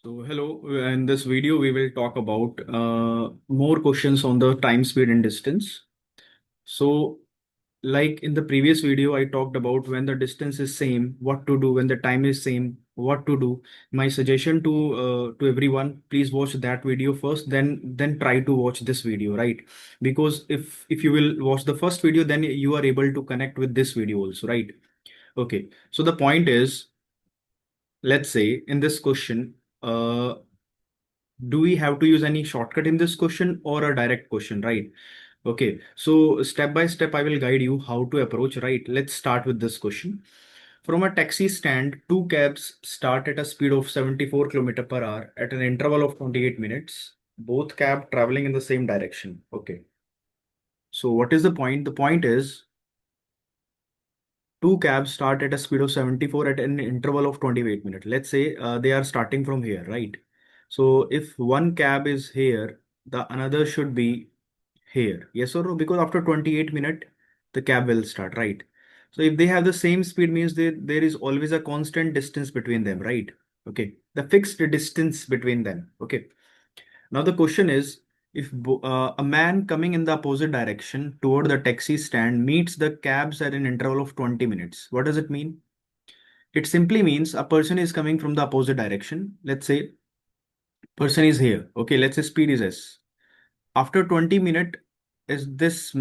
So hello, in this video we will talk about more questions on the time, speed and distance. So like in the previous video, I talked about when the distance is same, what to do, when the time is same, what to do. My suggestion to everyone, please watch that video first, then try to watch this video, right? Because if you will watch the first video, then you are able to connect with this video also, right? Okay, so the point is, let's say in this question, do we have to use any shortcut in this question or a direct question, right? Okay, so step by step, I will guide you how to approach, right? Let's start with this question. From a taxi stand, two cabs start at a speed of 74 km per hour at an interval of 28 minutes, both cab traveling in the same direction. Okay, so what is the point? The point is two cabs start at a speed of 74 at an interval of 28 minutes. Let's say they are starting from here, right? So if one cab is here, the another should be here. Yes or no? Because after 28 minutes, the cab will start, right? So if they have the same speed means there is always a constant distance between them, right? Okay. The fixed distance between them. Okay. Now the question is, if a man coming in the opposite direction toward the taxi stand meets the cabs at an interval of 20 minutes, what does it mean? It simply means a person is coming from the opposite direction. Let's say person is here. Okay, let's say speed is s. After 20 minutes, is this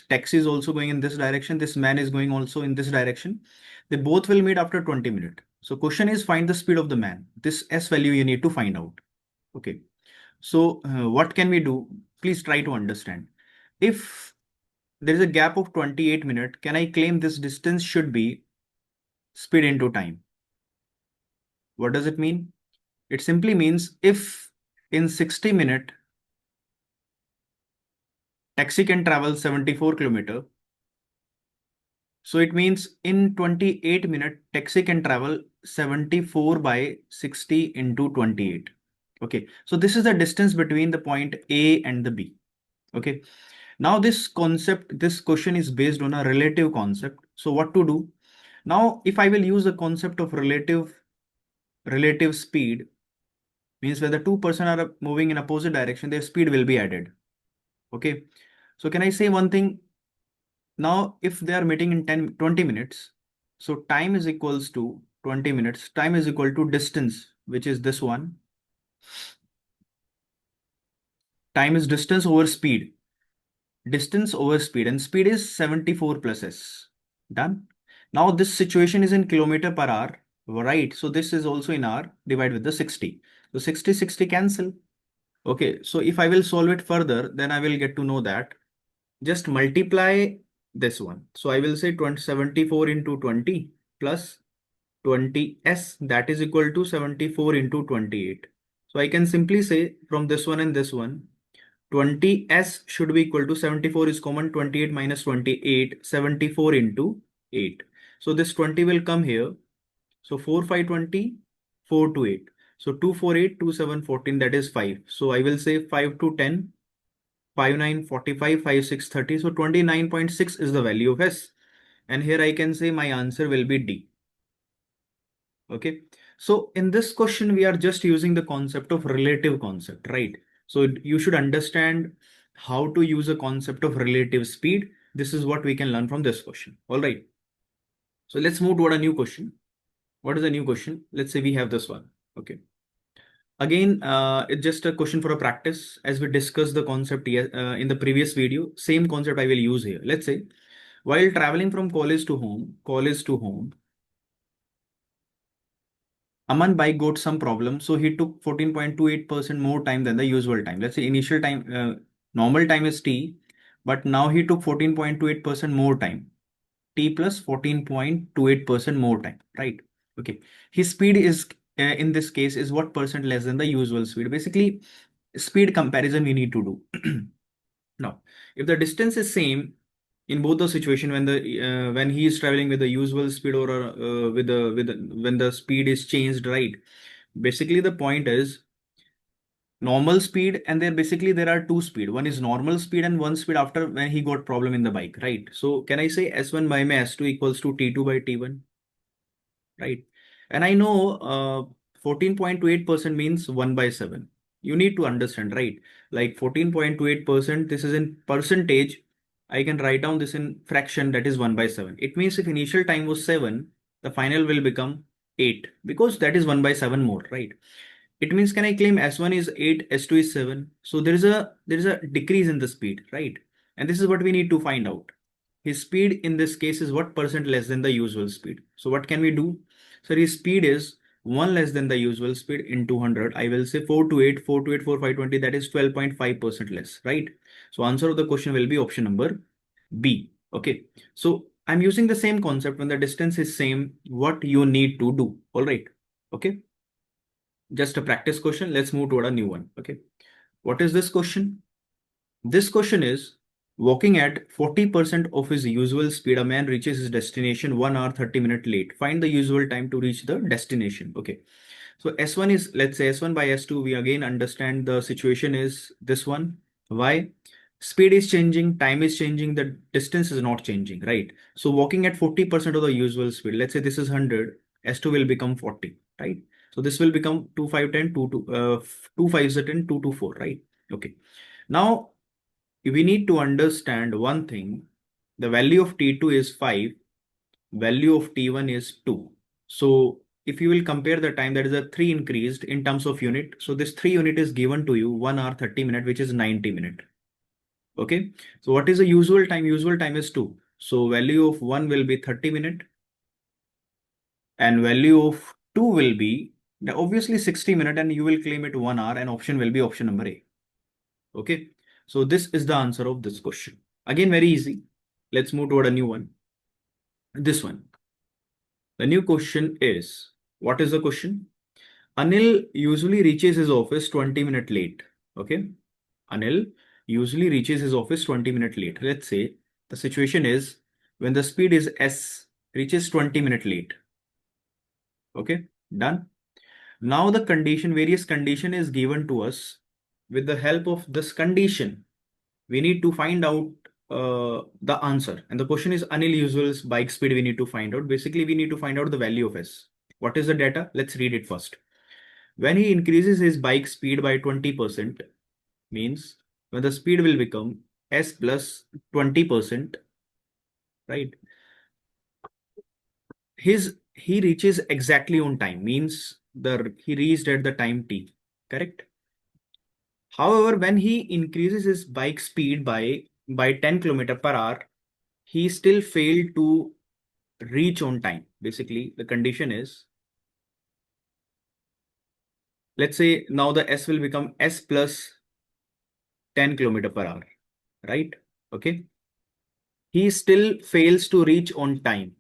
taxi is also going in this direction. This man is going also in this direction. They both will meet after 20 minutes. So question is find the speed of the man. This s value you need to find out. Okay. So what can we do? Please try to understand. If there is a gap of 28 minutes, can I claim this distance should be speed into time? What does it mean? It simply means if in 60 minutes taxi can travel 74 kilometer, so it means in 28 minutes taxi can travel 74 by 60 into 28. Okay, so this is the distance between the point A and the B. Okay, now this concept, this question is based on a relative concept. So what to do? Now, if I will use the concept of relative speed, means when the two person are moving in opposite direction, their speed will be added. Okay. So can I say one thing? Now, if they are meeting in 20 minutes, so time is equals to 20 minutes. Time is equal to distance, which is this one. Time is distance over speed. Distance over speed, and speed is 74 plus s. Done. Now this situation is in kilometer per hour, right? So this is also in hour, divide with the 60. So 60 cancel. Okay, so if I will solve it further, then I will get to know that just multiply this one. So I will say 74 into 20 plus 20s, that is equal to 74 into 28. So I can simply say from this one and this one, 20s should be equal to 74 is common, 28 minus 28, 74 into 8. So this 20 will come here. So 4, 5, 20, 4 to 8. So 2, 4, 8, 2, 7, 14, that is 5. So I will say 5 to 10, 5, 9, 45, 5, 6, 30. So 29.6 is the value of S. And here I can say my answer will be D. Okay. So in this question, we are just using the concept of relative concept, right? So you should understand how to use a concept of relative speed. This is what we can learn from this question. All right. So let's move toward a new question. What is a new question? Let's say we have this one. Okay. Again, it's just a question for a practice. As we discussed the concept in the previous video, same concept I will use here. Let's say while traveling from college to home, Aman bike got some problem, so he took 14.28% more time than the usual time. Let's say initial time, normal time is t, but now he took 14.28% more time. T plus 14.28% more time, right? Okay. His speed is, in this case, is what percent less than the usual speed? Basically, speed comparison we need to do. Now, if the distance is same in both the situation when he is traveling with the usual speed or when the speed is changed, right? Basically, the point is normal speed, and there are two speed. One is normal speed and one speed after when he got problem in the bike, right? So can I say S1 by my S2 equals to T2 by T1, right? And I know 14.28% means 1 by 7. You need to understand, right? Like 14.28%, this is in percentage. I can write down this in fraction, that is 1 by 7. It means if initial time was 7, the final will become 8 because that is 1 by 7 more, right? It means can I claim S1 is 8, S2 is 7. So there is a decrease in the speed, right? And this is what we need to find out. His speed in this case is what percent less than the usual speed. So what can we do? So his speed is 1 less than the usual speed in 200. I will say 4 to 8, 4 to 8, 4, 520, that is 12.5% less, right? So answer of the question will be option number B. Okay. So I'm using the same concept when the distance is same, what you need to do. All right. Okay. Just a practice question. Let's move toward a new one. Okay. What is this question? This question is walking at 40% of his usual speed, a man reaches his destination 1 hour 30 minutes late. Find the usual time to reach the destination. Okay. So S1 is, let's say S1 by S2, we again understand the situation is this one. Why? Speed is changing, time is changing, the distance is not changing, right? So walking at 40% of the usual speed, let's say this is 100, S2 will become 40, right? So this will become 2, 5, 10, 2, 2, 2, 5, 10, 2, 2, 4, right? Okay. Now we need to understand one thing. The value of T2 is 5, value of T1 is 2. So if you will compare the time, that is a 3 increased in terms of unit. So this 3 unit is given to you 1 hour 30 minutes, which is 90 minutes. Okay. So what is the usual time? Usual time is 2. So value of 1 will be 30 minutes and value of 2 will be obviously 60 minutes, and you will claim it 1 hour, and option will be option number A. Okay. So this is the answer of this question. Again, very easy. Let's move toward a new one. This one. The new question is, what is the question? Anil usually reaches his office 20 minutes late. Okay. Anil usually reaches his office 20 minutes late. Let's say the situation is when the speed is S, reaches 20 minutes late. Okay. Done. Now the condition, various condition is given to us. With the help of this condition, we need to find out the answer. And the question is Anil usual bike speed we need to find out. Basically, we need to find out the value of S. What is the data? Let's read it first. When he increases his bike speed by 20%, means when the speed will become S plus 20%, right? He reaches exactly on time, means he reached at the time T, correct? However, when he increases his bike speed by 10 km per hour, he still failed to reach on time. Basically, the condition is, let's say now the S will become S plus 10 km per hour, right? Okay. He still fails to reach on time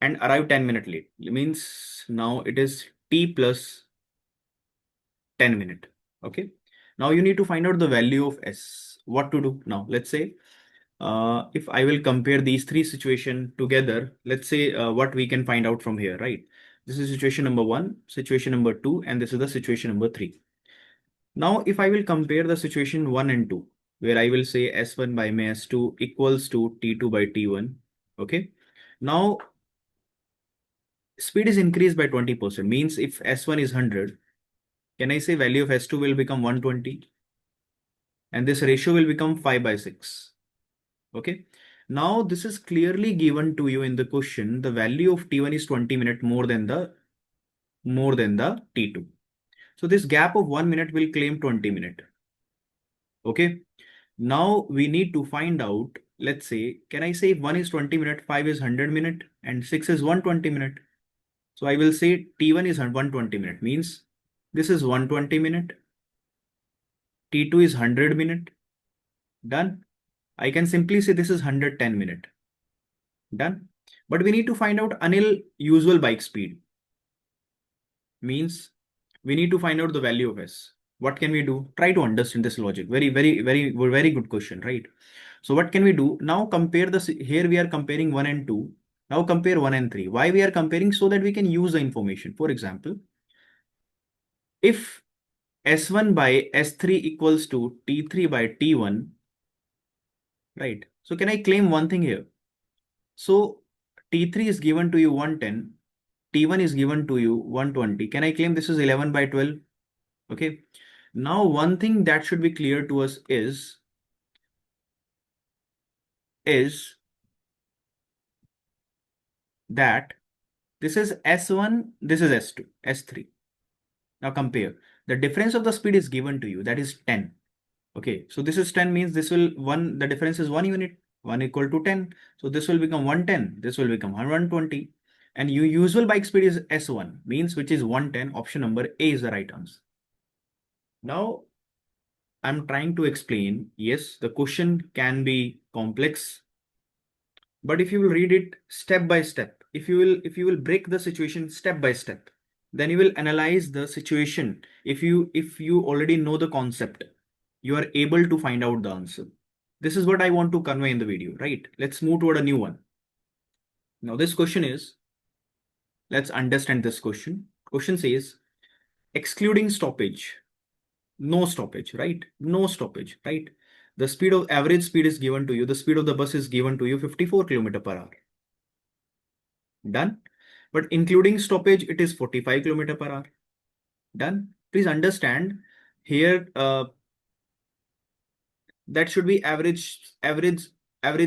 and arrive 10 minutes late. It means now it is T plus 10 minutes. Okay. Now you need to find out the value of S. What to do now? Let's say if I will compare these three situations together, let's say what we can find out from here, right? This is situation number 1, situation number 2, and this is the situation number 3. Now, if I will compare the situation 1 and 2, where I will say S1 by S2 equals to T2 by T1, okay? Now, speed is increased by 20%, means if S1 is 100, can I say value of S2 will become 120? And this ratio will become 5 by 6. Okay. Now this is clearly given to you in the question. The value of T1 is 20 minutes more than the T2. So this gap of 1 minute will claim 20 minutes. Okay. Now we need to find out, let's say, can I say if 1 is 20 minutes, 5 is 100 minutes, and 6 is 120 minutes. So I will say T1 is 120 minutes, means this is 120 minutes. T2 is 100 minutes. Done. I can simply say this is 110 minutes. Done. But we need to find out Anil usual bike speed. Means we need to find out the value of S. What can we do? Try to understand this logic. Very, very, very, very good question, right? So what can we do? Now compare this. Here we are comparing 1 and 2. Now compare 1 and 3. Why we are comparing? So that we can use the information. For example, if S1 by S3 equals to T3 by T1, right? So can I claim one thing here? So T3 is given to you 110 T1 is given to you 120. Can I claim this is 11 by 12? Okay. Now, one thing that should be clear to us is that this is S1, this is S2, S3. Now compare. The difference of the speed is given to you, that is 10. Okay, so this is 10 means this will the difference is 1 unit, 1 equal to 10. So this will become 110, this will become 120. And your usual bike speed is S1, means which is 110. Option number A is the right answer. Now, I'm trying to explain, yes, the question can be complex, but if you will read it step by step, if you will break the situation step by step, then you will analyze the situation. If you already know the concept, you are able to find out the answer. This is what I want to convey in the video, right? Let's move toward a new one. Now this question is, let's understand this question. Question says, excluding stoppage, no stoppage, right? No stoppage, right? The speed of average speed is given to you. The speed of the bus is given to you 54 km per hour. Done. But including stoppage, it is 45 km per hour. Done. Please understand here, that should be average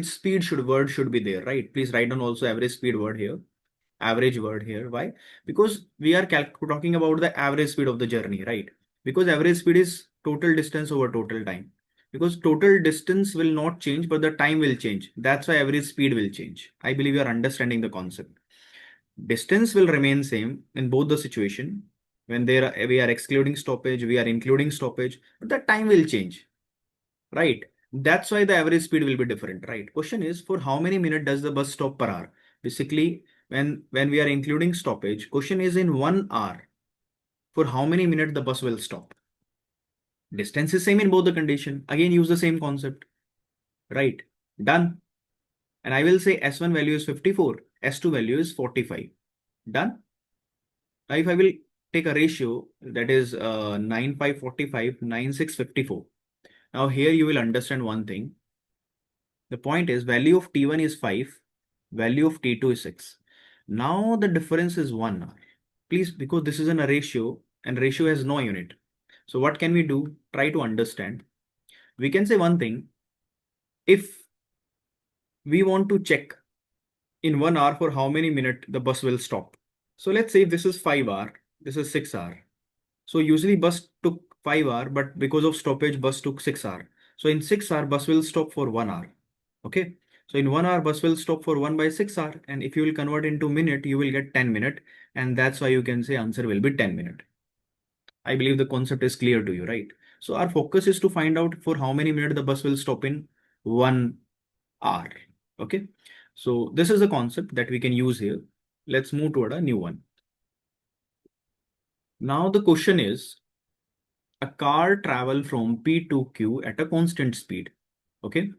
speed word should be there, right? Please write down also average speed word here, average word here. Why? Because we are talking about the average speed of the journey, right? Because average speed is total distance over total time. Because total distance will not change, but the time will change. That's why average speed will change. I believe you are understanding the concept. Distance will remain same in both the situation. When we are excluding stoppage, we are including stoppage, but the time will change, right? That's why the average speed will be different, right? Question is, for how many minutes does the bus stop per hour? Basically, when we are including stoppage, question is in 1 hour, for how many minutes the bus will stop? Distance is same in both the condition. Again, use the same concept, right? Done. And I will say S1 value is 54, S2 value is 45. Done. Now, if I will take a ratio that is 9545, 9654. Now here you will understand one thing. The point is value of T1 is 5, value of T2 is 6. Now the difference is 1 hour. Please, because this is in a ratio and ratio has no unit. So what can we do? Try to understand. We can say one thing. If we want to check in 1 hour for how many minutes the bus will stop. So let's say this is 5 hour, this is 6 hour. So usually bus took 5 hour, but because of stoppage, bus took 6 hour. So in 6 hour, bus will stop for 1 hour. Okay. So in 1 hour, bus will stop for 1 by 6 hour. And if you will convert into minute, you will get 10 minute. And that's why you can say answer will be 10 minute. I believe the concept is clear to you, right? So our focus is to find out for how many minutes the bus will stop in 1 hour. Okay. So this is the concept that we can use here. Let's move toward a new one. Now the question is, a car travel from P to Q at a constant speed. Okay.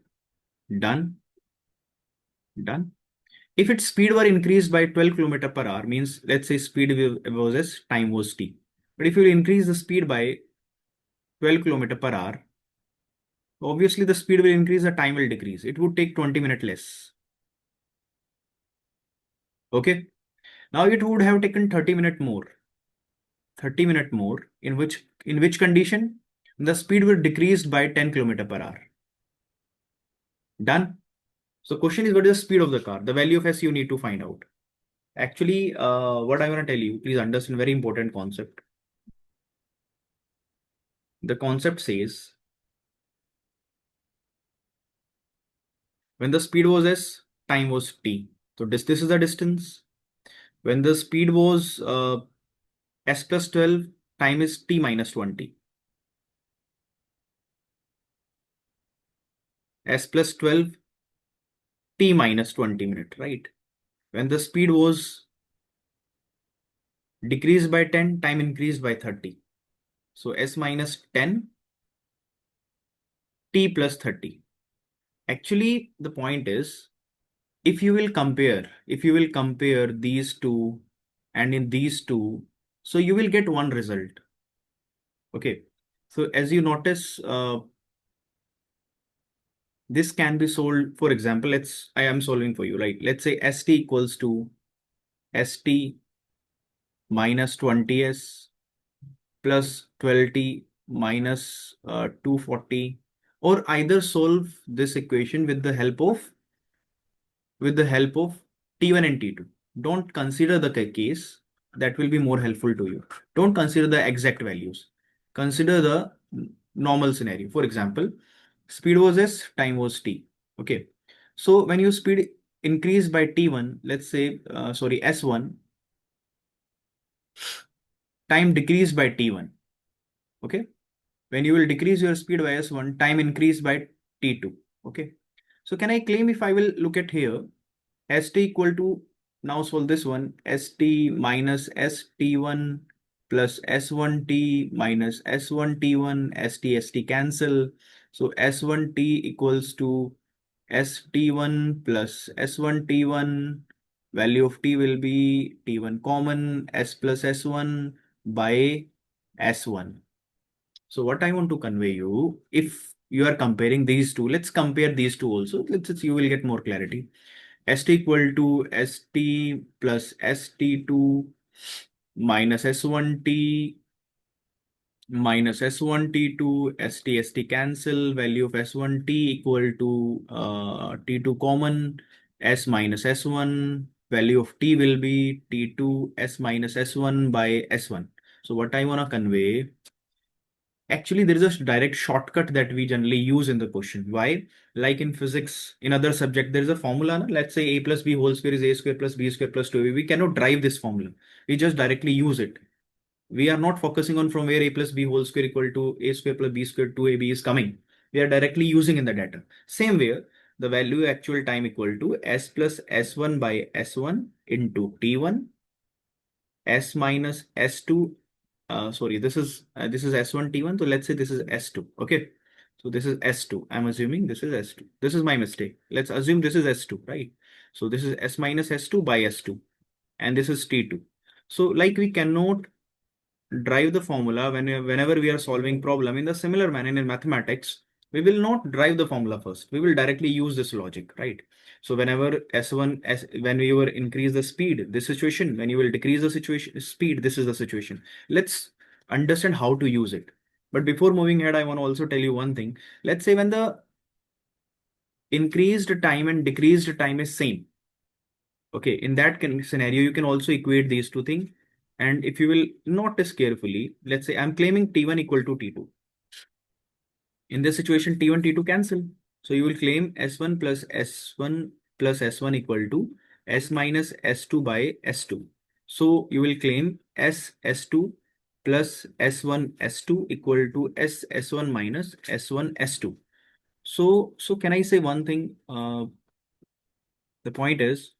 Done. Done. If its speed were increased by 12 km per hour, means let's say speed was S, time was T. But if you increase the speed by 12 km per hour, obviously the speed will increase, the time will decrease. It would take 20 minutes less. Okay. Now it would have taken 30 minutes more. 30 minutes more, in which condition? The speed will decrease by 10 km per hour. Done. So question is, what is the speed of the car? The value of S you need to find out. Actually, what I'm going to tell you, please understand very important concept. The concept says, when the speed was S, time was T. So this is the distance. When the speed was S plus 12, time is T minus 20. S plus 12, T minus 20 minute, right? When the speed was decreased by 10, time increased by 30. So S minus 10, T plus 30. Actually, the point is, if you will compare these two and in these two, so you will get one result. Okay. So as you notice, this can be solved. For example, I am solving for you, right? Let's say ST equals to ST minus 20s plus 12t minus 240, or either solve this equation with the help of T1 and T2. Don't consider the case, that will be more helpful to you. Don't consider the exact values. Consider the normal scenario. For example, speed was S, time was T. Okay. So when you speed increase by T1, let's say, sorry, S1, time decrease by T1. Okay. When you will decrease your speed by S1, time increase by T2. Okay. So can I claim, if I will look at here, st equal to, now solve this one, st minus st1 plus s1t minus s1t1, st cancel. So s1t equals to st1 plus s1t1, value of t will be t1 common, s plus s1 by s1. So what I want to convey you, if you are comparing these two, let's compare these two also. You will get more clarity. St equal to st plus st2 minus s1t minus s1t2, st cancel, value of s1t equal to t2 common, s minus s1, value of t will be t2 s minus s1 by s1. So what I want to convey, actually, there is a direct shortcut that we generally use in the question. Why? Like in physics, in other subject, there is a formula. Na? Let's say a plus b whole square is a square plus b square plus 2ab. We cannot drive this formula. We just directly use it. We are not focusing on from where a plus b whole square equal to a square plus b square 2ab is coming. We are directly using in the data. Same way, the value actual time equal to s plus s1 by s1 into t1, s minus s2, sorry, this is S1 T1. So let's say this is S2. Okay. So this is S2. I'm assuming this is S2. This is my mistake. Let's assume this is S2, right? So this is S minus S2 by S2. And this is T2. So like we cannot drive the formula whenever we are solving problem in the similar manner in mathematics, we will not drive the formula first. We will directly use this logic, right? So whenever when we will increase the speed, this situation, when you will decrease the situation speed, this is the situation. Let's understand how to use it. But before moving ahead, I want to also tell you one thing. Let's say when the increased time and decreased time is same. Okay, in that scenario, you can also equate these two things. And if you will notice carefully, let's say I'm claiming T1 equal to T2. In this situation, T1, T2 cancel. So you will claim S1 plus S1 plus S1 equal to S minus S2 by S2. So you will claim S S2 plus S1 S2 equal to S S1 minus S1 S2. So can I say one thing? The point is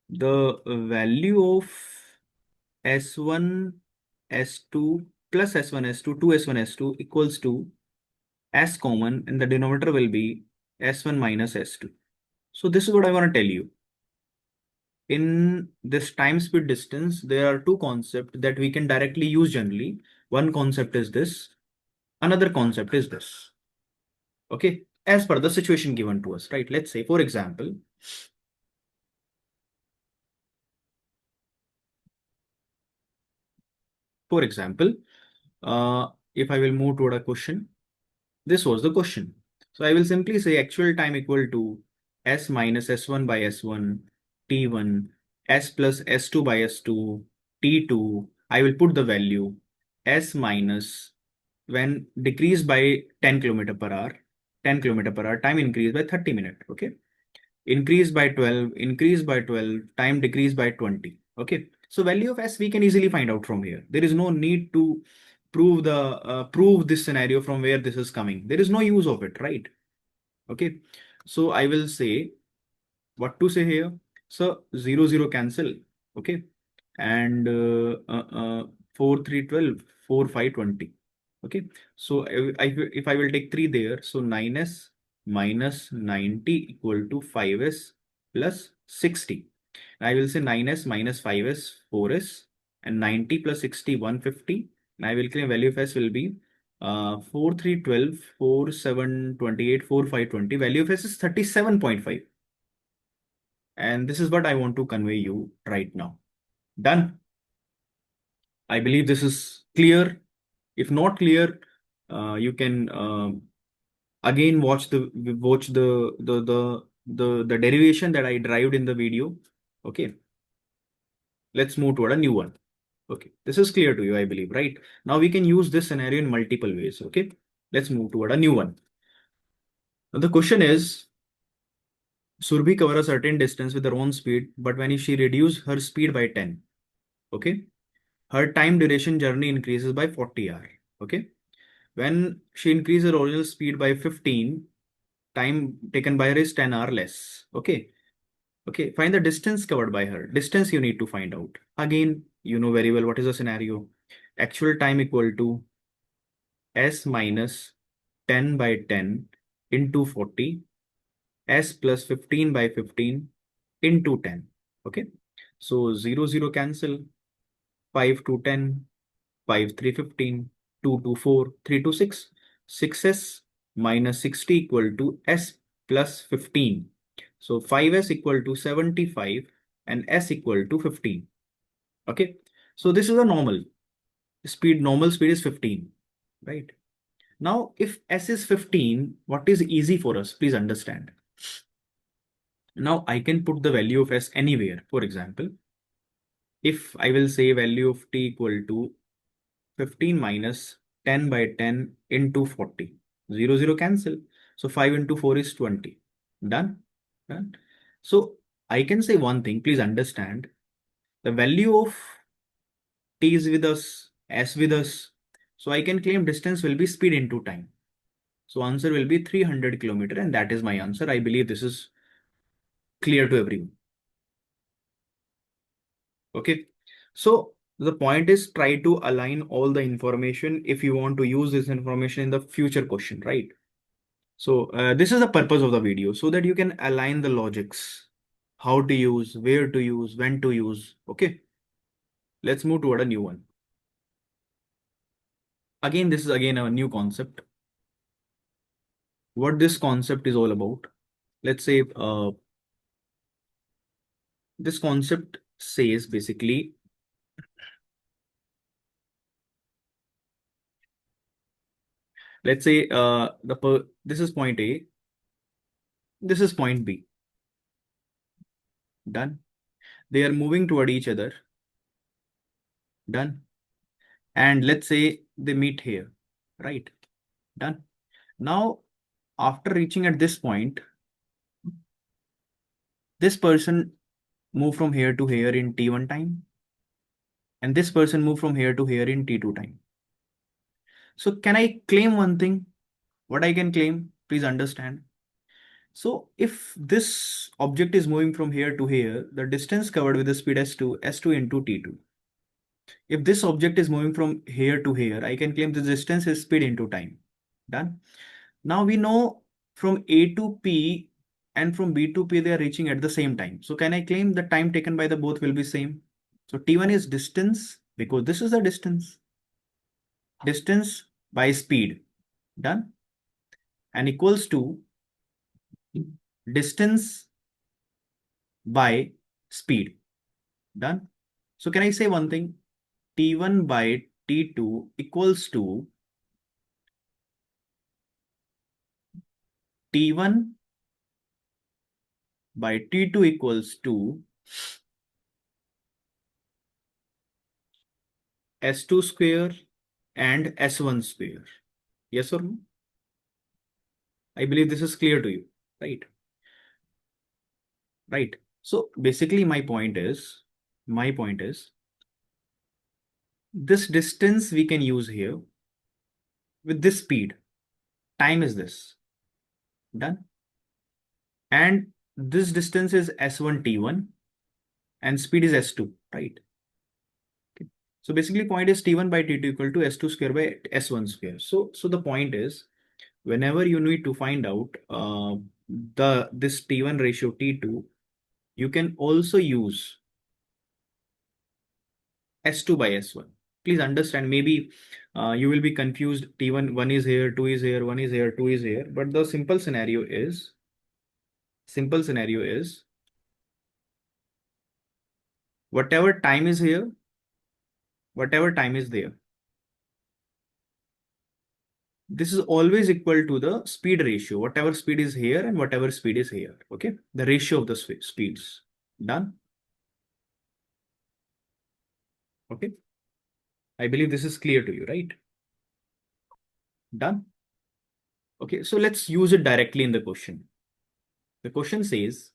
the value of S1 S2 plus S1 S2 2 S1 S2 equals to S common, and the denominator will be S1 minus S2. So this is what I want to tell you. In this time speed distance, there are two concepts that we can directly use generally. One concept is this, another concept is this. Okay, as per the situation given to us, right? Let's say, for example, if I will move toward a question, this was the question. So I will simply say actual time equal to S minus S1 by S1, T1, S plus S2 by S2, T2. I will put the value S minus, when decreased by 10 kilometer per hour, 10 kilometer per hour, time increased by 30 minutes. Okay. Increase by 12, increase by 12, time decrease by 20. Okay. So value of S we can easily find out from here. There is no need to prove this scenario from where this is coming. There is no use of it, right? Okay. So I will say what to say here. So 0 0 cancel. Okay. And 4 3 12, 4 5 20. Okay. So if I will take 3 there, so 9s minus 90 equal to 5s plus 60. I will say 9s minus 5s 4s, and 90 plus 60 150. And I will claim value of s will be 4 3 12, 4 7 28, 4 5 20. Value of s is 37.5. And this is what I want to convey you right now. Done. I believe this is clear. If not clear, you can again watch the derivation that I derived in the video. Okay, let's move toward a new one. Okay, this is clear to you, I believe, right? Now we can use this scenario in multiple ways. Okay, let's move toward a new one. Now the question is, Surbi cover a certain distance with her own speed, but when she reduced her speed by 10, okay, her time duration journey increases by 40 hour. Okay, when she increases her original speed by 15, time taken by her is 10 hour less. Okay, okay, find the distance covered by her. Distance you need to find out. Again, you know very well what is the scenario. Actual time equal to S minus 10 by 10 into 40, S plus 15 by 15 into 10. Okay, so 0, 0 cancel, 5 to 10, 5, 3, 15, 2 to 4, 3 to 6. 6s minus 60 equal to S plus 15. So 5s equal to 75 and S equal to 15. Okay, so this is a normal speed is 15, right? Now, if S is 15, what is easy for us? Please understand. Now, I can put the value of S anywhere. For example, if I will say value of T equal to 15 minus 10 by 10 into 40. 0, 0 cancel. So 5 into 4 is 20. Done? Done. So I can say one thing, please understand. The value of T is with us, S with us. So I can claim distance will be speed into time. So answer will be 300 kilometer, and that is my answer. I believe this is clear to everyone. Okay. So the point is try to align all the information if you want to use this information in the future question, right? So this is the purpose of the video so that you can align the logics, how to use, where to use, when to use. Okay. Let's move toward a new one. Again, this is again a new concept. What this concept is all about. Let's say this concept says basically, let's say this is point A, this is point B. Done. They are moving toward each other. Done. And let's say they meet here. Right. Done. Now, after reaching at this point, this person move from here to here in T1 time, and this person move from here to here in T2 time. So can I claim one thing? What I can claim, please understand. So if this object is moving from here to here, the distance covered with the speed S2 into T2. If this object is moving from here to here, I can claim the distance is speed into time. Done. Now we know from A to P and from B to P, they are reaching at the same time. So can I claim the time taken by the both will be same? So T1 is distance because this is the distance. Distance by speed. Done. And equals to distance by speed. Done. So can I say one thing? T1 by T2 equals to T1 by T2 equals to S2 square and S1 square. Yes or no? I believe this is clear to you, right? Right. So basically my point is this distance we can use here with this speed. Time is this. Done. And this distance is S1 T1 and speed is S2, right? Okay. So basically point is T1 by T2 equal to S2 square by S1 square. So the point is whenever you need to find out this T1 ratio T2, you can also use S2 by S1. Please understand, maybe you will be confused. T1, 1 is here, 2 is here, 1 is here, 2 is here. But the simple scenario is whatever time is here, whatever time is there. This is always equal to the speed ratio, whatever speed is here and whatever speed is here. Okay, the ratio of the speeds. Done. Okay, I believe this is clear to you, right? Done. Okay, so let's use it directly in the question. The question says,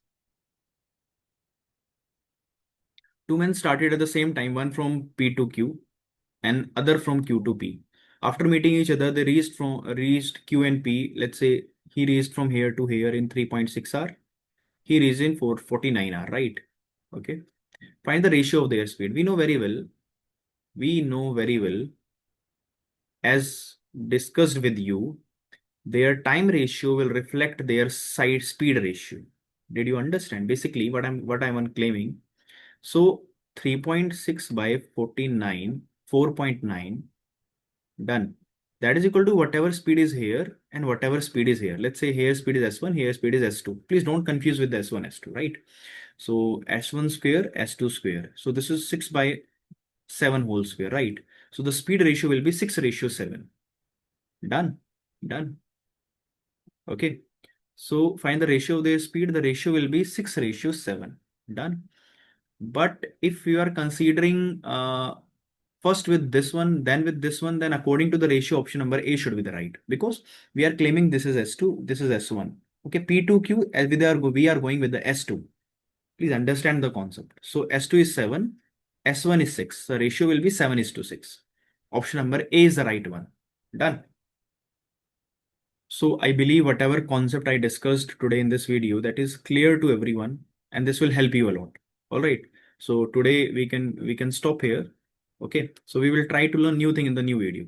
two men started at the same time, one from P to Q and other from Q to P. After meeting each other, they reached Q and P. Let's say he reached from here to here in 3.6 hour. He reached in 449 hour, right? Okay. Find the ratio of their speed. We know very well, as discussed with you, their time ratio will reflect their side speed ratio. Did you understand? Basically, what I'm claiming. So 3.6 by 49, 4.9, done. That is equal to whatever speed is here and whatever speed is here. Let's say here speed is S1, here speed is S2. Please don't confuse with the S1, S2, right? So S1 square, S2 square. So this is 6 by 7 whole square, right? So the speed ratio will be 6:7. Done. Done. Okay. So find the ratio of their speed. The ratio will be 6:7. Done. But if you are considering first with this one, then with this one, then according to the ratio, option number A should be the right, because we are claiming this is S2, this is S1. Okay, P2Q, as we are going with the S2. Please understand the concept. So S2 is 7, S1 is 6. The ratio will be 7:6. Option number A is the right one. Done. So I believe whatever concept I discussed today in this video, that is clear to everyone, and this will help you a lot. All right. So today we can stop here. Okay. So we will try to learn new thing in the new video.